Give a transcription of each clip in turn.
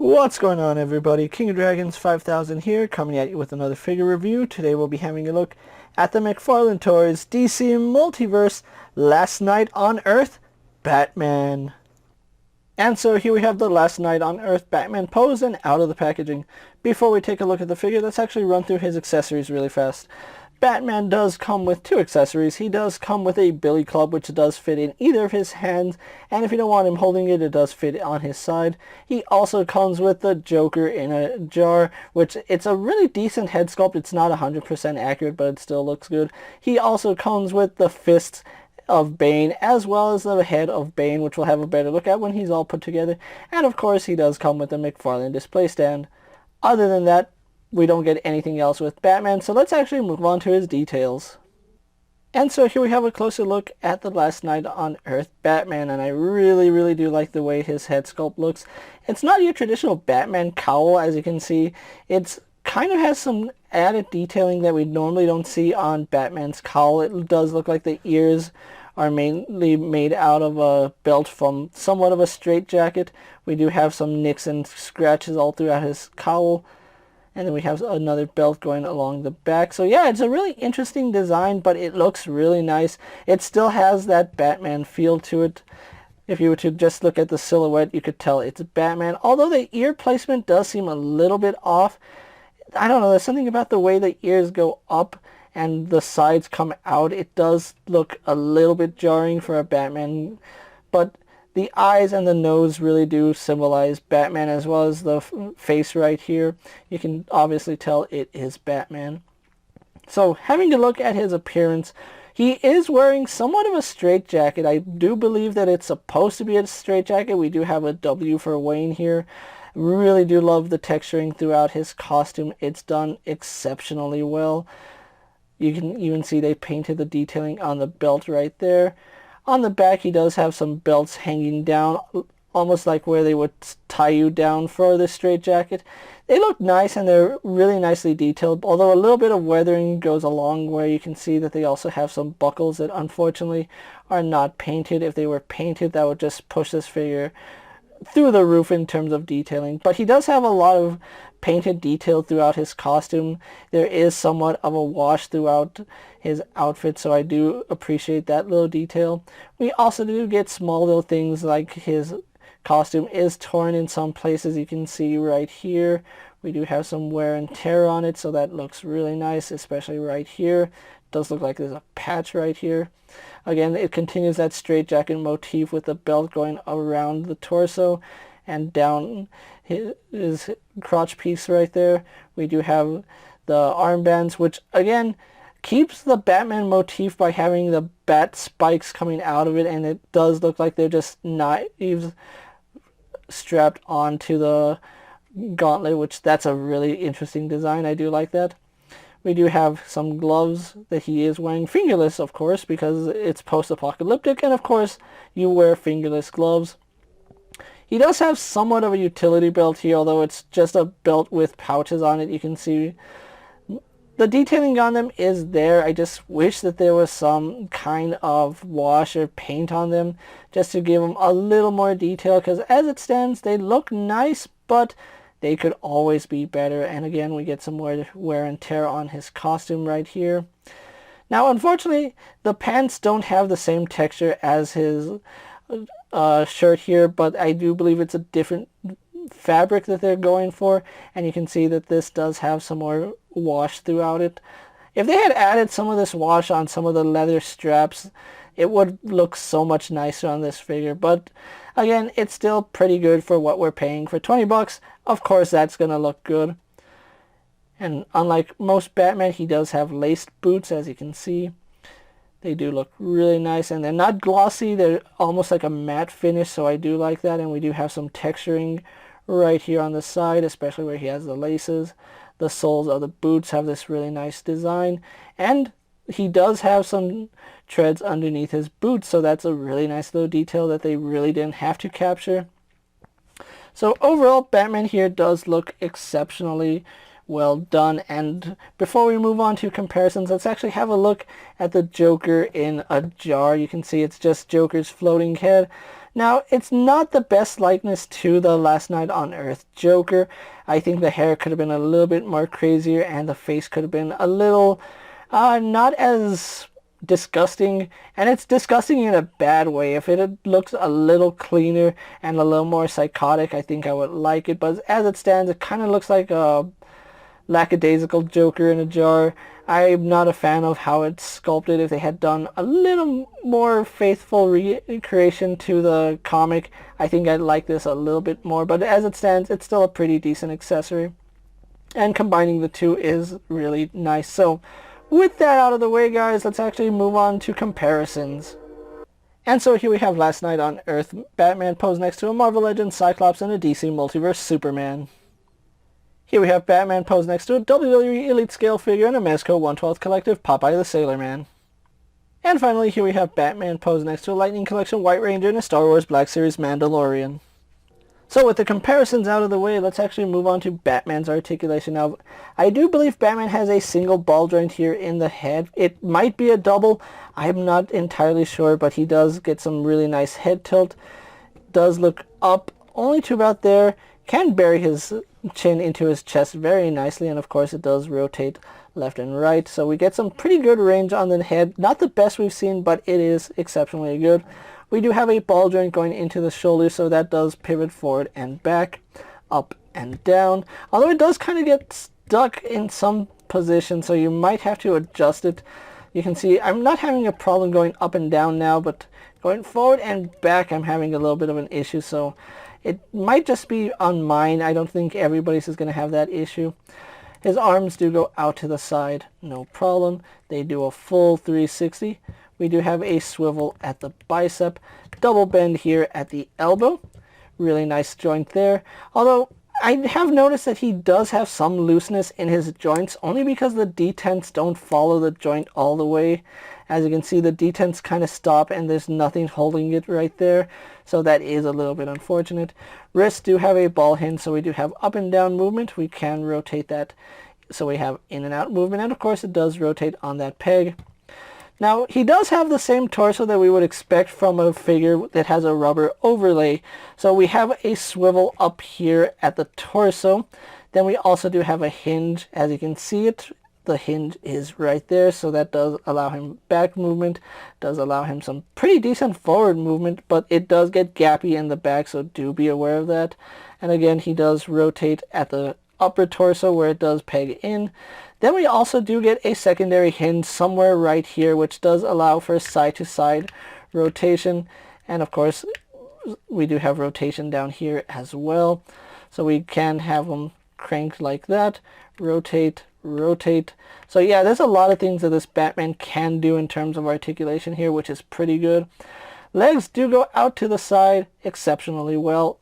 What's going on, everybody? King of Dragons 5000 here, coming at you with another figure review. Today we'll be having a look at the McFarlane Toys DC Multiverse Last Night on Earth Batman. And so here we have the Last Night on Earth Batman pose and out of the packaging. Before we take a look at the figure, let's actually run through his accessories really fast. Batman does come with two accessories. He does come with a billy club, which does fit in either of his hands, and if you don't want him holding it, it does fit on his side. He also comes with the Joker in a jar, which it's a really decent head sculpt. It's not 100% accurate, but it still looks good. He also comes with the fists of Bane, as well as the head of Bane, which we'll have a better look at when he's all put together. And of course, he does come with the McFarlane display stand. Other than that, we don't get anything else with Batman, so let's actually move on to his details. And so here we have a closer look at the Last Night on Earth Batman, and I really do like the way his head sculpt looks. It's not your traditional Batman cowl, as you can see. It's kind of has some added detailing that we normally don't see on Batman's cowl. It does look like the ears are mainly made out of a belt from somewhat of a straitjacket. We do have some nicks and scratches all throughout his cowl. And then we have another belt going along the back. So yeah, it's a really interesting design, but it looks really nice. It still has that Batman feel to it. If you were to just look at the silhouette, you could tell it's Batman. Although the ear placement does seem a little bit off. I don't know, there's something about the way the ears go up and the sides come out. It does look a little bit jarring for a Batman. But the eyes and the nose really do symbolize Batman, as well as the face right here. You can obviously tell it is Batman. So having to look at his appearance, he is wearing somewhat of a straitjacket. I do believe that it's supposed to be a straitjacket. We do have a W for Wayne here. Really do love the texturing throughout his costume. It's done exceptionally well. You can even see they painted the detailing on the belt right there. On the back, he does have some belts hanging down, almost like where they would tie you down for the straitjacket. They look nice, and they're really nicely detailed, although a little bit of weathering goes a long way. You can see that they also have some buckles that unfortunately are not painted. If they were painted, that would just push this figure through the roof in terms of detailing. But he does have a lot of painted detail throughout his costume. There is somewhat of a wash throughout his outfit, so I do appreciate that little detail. We also do get small little things like his costume is torn in some places. You can see right here we do have some wear and tear on it, so that looks really nice, especially right here. It does look like there's a patch right here. Again, it continues that straitjacket motif with the belt going around the torso and down his crotch piece right there. We do have the armbands, which again keeps the Batman motif by having the bat spikes coming out of it, and it does look like they're just knives strapped onto the gauntlet, which that's a really interesting design. I do like that. We do have some gloves that he is wearing, fingerless of course, because it's post-apocalyptic, and of course you wear fingerless gloves. He does have somewhat of a utility belt here, although it's just a belt with pouches on it. You can see the detailing on them is there. I just wish that there was some kind of wash or paint on them just to give them a little more detail, because as it stands they look nice, but they could always be better. And again, we get some more wear and tear on his costume right here. Now unfortunately the pants don't have the same texture as his shirt here, but I do believe it's a different fabric that they're going for, and you can see that this does have some more wash throughout it. If they had added some of this wash on some of the leather straps, it would look so much nicer on this figure. But again, it's still pretty good for what we're paying. For 20 bucks, of course that's gonna look good. And unlike most Batman, he does have laced boots, as you can see. They do look really nice, and they're not glossy. They're almost like a matte finish, so I do like that. And we do have some texturing right here on the side, especially where he has the laces. The soles of the boots have this really nice design, and he does have some treads underneath his boots, so that's a really nice little detail that they really didn't have to capture. So overall, Batman here does look exceptionally well done. And before we move on to comparisons, let's actually have a look at the Joker in a jar. You can see it's just Joker's floating head. Now, it's not the best likeness to the Last Night on Earth Joker. I think the hair could have been a little bit more crazier and the face could have been a little not as disgusting, and it's disgusting in a bad way. If it had looked a little cleaner and a little more psychotic, I think I would like it, but as it stands, it kind of looks like a lackadaisical Joker in a jar. I'm not a fan of how it's sculpted. If they had done a little more faithful recreation to the comic, I think I'd like this a little bit more, but as it stands, it's still a pretty decent accessory, and combining the two is really nice. So with that out of the way, guys, let's actually move on to comparisons. And so here we have Last Night on Earth Batman posed next to a Marvel Legends Cyclops and a DC Multiverse Superman. Here we have Batman posed next to a WWE Elite Scale figure and a Mezco 1/12 Collective Popeye the Sailor Man. And finally, here we have Batman posed next to a Lightning Collection White Ranger and a Star Wars Black Series Mandalorian. So with the comparisons out of the way, let's actually move on to Batman's articulation. Now, I do believe Batman has a single ball joint here in the head. It might be a double. I'm not entirely sure, but he does get some really nice head tilt. Does look up only to about there. Can bury his chin into his chest very nicely, and of course it does rotate left and right. So we get some pretty good range on the head. Not the best we've seen, but it is exceptionally good. We do have a ball joint going into the shoulder, so that does pivot forward and back, up and down. Although it does kind of get stuck in some position, so you might have to adjust it. You can see I'm not having a problem going up and down now, but going forward and back I'm having a little bit of an issue, so it might just be on mine. I don't think everybody's is going to have that issue. His arms do go out to the side, no problem. They do a full 360. We do have a swivel at the bicep, double bend here at the elbow. Really nice joint there. Although I have noticed that he does have some looseness in his joints, only because the detents don't follow the joint all the way. As you can see, the detents kind of stop and there's nothing holding it right there. So that is a little bit unfortunate. Wrists do have a ball hinge, so we do have up and down movement. We can rotate that, so we have in and out movement, and of course it does rotate on that peg. Now, he does have the same torso that we would expect from a figure that has a rubber overlay. So we have a swivel up here at the torso. Then we also do have a hinge. As you can see it, the hinge is right there. So that does allow him back movement, does allow him some pretty decent forward movement, but it does get gappy in the back, so do be aware of that. And again, he does rotate at the upper torso where it does peg in. Then we also do get a secondary hinge somewhere right here, which does allow for side-to-side rotation. And of course, we do have rotation down here as well. So we can have them cranked like that, rotate, rotate. So yeah, there's a lot of things that this Batman can do in terms of articulation here, which is pretty good. Legs do go out to the side exceptionally well.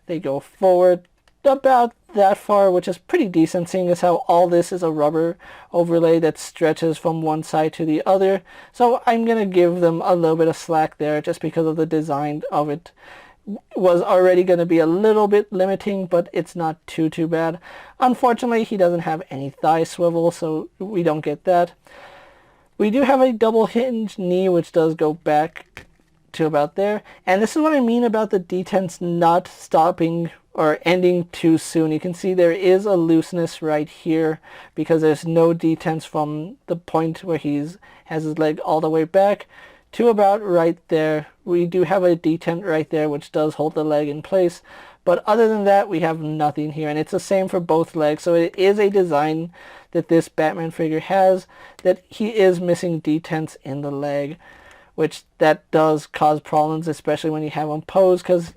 They go forward about that far, which is pretty decent, seeing as how all this is a rubber overlay that stretches from one side to the other. So I'm going to give them a little bit of slack there, just because of the design of it was already going to be a little bit limiting, but it's not too bad. Unfortunately, he doesn't have any thigh swivel, so we don't get that. We do have a double hinge knee, which does go back to about there. And this is what I mean about the detents not stopping or ending too soon. You can see there is a looseness right here because there's no detents from the point where has his leg all the way back to about right there. We do have a detent right there which does hold the leg in place, but other than that we have nothing here, and it's the same for both legs. So it is a design that this Batman figure has, that he is missing detents in the leg, which that does cause problems, especially when you have him posed, because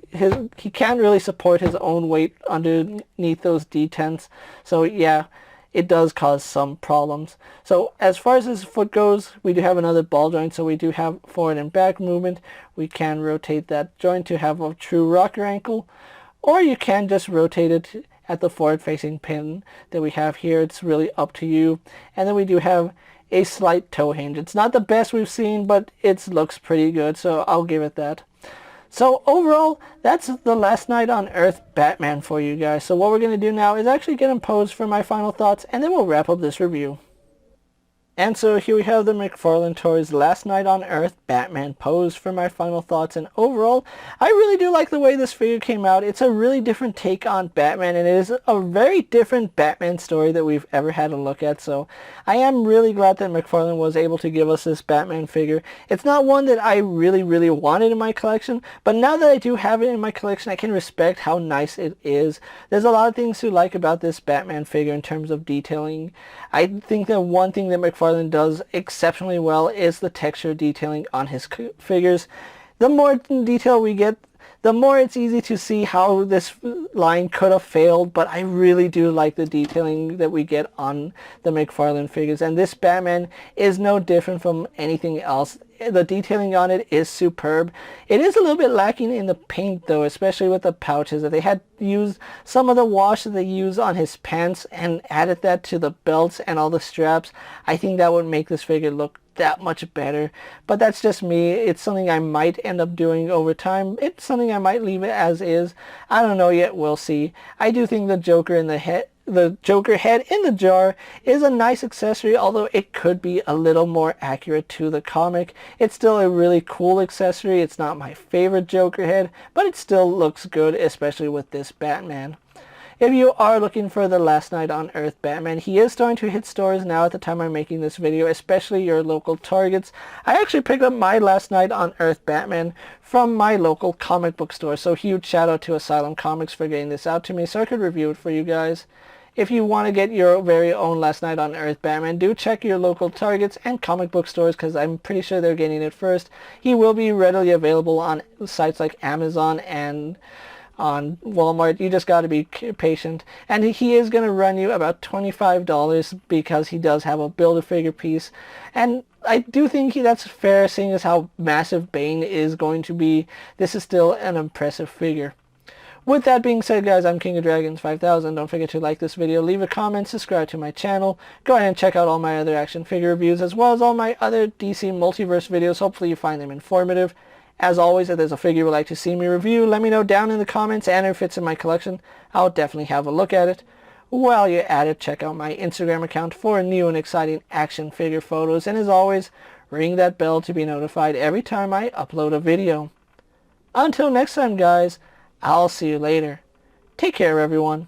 he can't really support his own weight underneath those detents. So yeah, it does cause some problems. So as far as his foot goes, we do have another ball joint, so we do have forward and back movement. We can rotate that joint to have a true rocker ankle, or you can just rotate it at the forward facing pin that we have here. It's really up to you. And then we do have a slight toe hinge. It's not the best we've seen, but it looks pretty good, so I'll give it that. So overall, that's the Last Night on Earth Batman for you guys. So what we're going to do now is actually get him posed for my final thoughts, and then we'll wrap up this review. And so here we have the McFarlane Toys Last Night on Earth Batman pose for my final thoughts. And overall, I really do like the way this figure came out. It's a really different take on Batman, and it is a very different Batman story that we've ever had a look at. So I am really glad that McFarlane was able to give us this Batman figure. It's not one that I really wanted in my collection, but now that I do have it in my collection, I can respect how nice it is. There's a lot of things to like about this Batman figure in terms of detailing. I think that one thing that McFarlane does exceptionally well is the texture detailing on his figures. The more detail we get, the more it's easy to see how this line could have failed, but I really do like the detailing that we get on the McFarlane figures, and this Batman is no different from anything else. The detailing on it is superb. It is a little bit lacking in the paint though, especially with the pouches. If they had used some of the wash that they use on his pants and added that to the belts and all the straps, I think that would make this figure look that much better. But that's just me. It's something I might end up doing over time. It's something I might leave it as is. I don't know yet. We'll see. I do think the Joker in the Joker head in the jar is a nice accessory, although it could be a little more accurate to the comic. It's still a really cool accessory. It's not my favorite Joker head, but it still looks good, especially with this Batman. If you are looking for the Last Night on Earth Batman, he is starting to hit stores now at the time I'm making this video, especially your local Targets. I actually picked up my Last Night on Earth Batman from my local comic book store, so huge shout out to Asylum Comics for getting this out to me so I could review it for you guys. If you want to get your very own Last Night on Earth Batman, do check your local Targets and comic book stores because I'm pretty sure they're getting it first. He will be readily available on sites like Amazon and on Walmart. You just got to be patient, and he is going to run you about $25 because he does have a Build-A-Figure piece, and I do think that's fair seeing as how massive Bane is going to be. This is still an impressive figure. With that being said, guys, I'm KingofDragons 5000. Don't forget to like this video, leave a comment, subscribe to my channel. Go ahead and check out all my other action figure reviews as well as all my other DC Multiverse videos. Hopefully you find them informative. As always, if there's a figure you would like to see me review, let me know down in the comments, and if it's in my collection, I'll definitely have a look at it. While you're at it, check out my Instagram account for new and exciting action figure photos, and as always, ring that bell to be notified every time I upload a video. Until next time, guys, I'll see you later. Take care, everyone.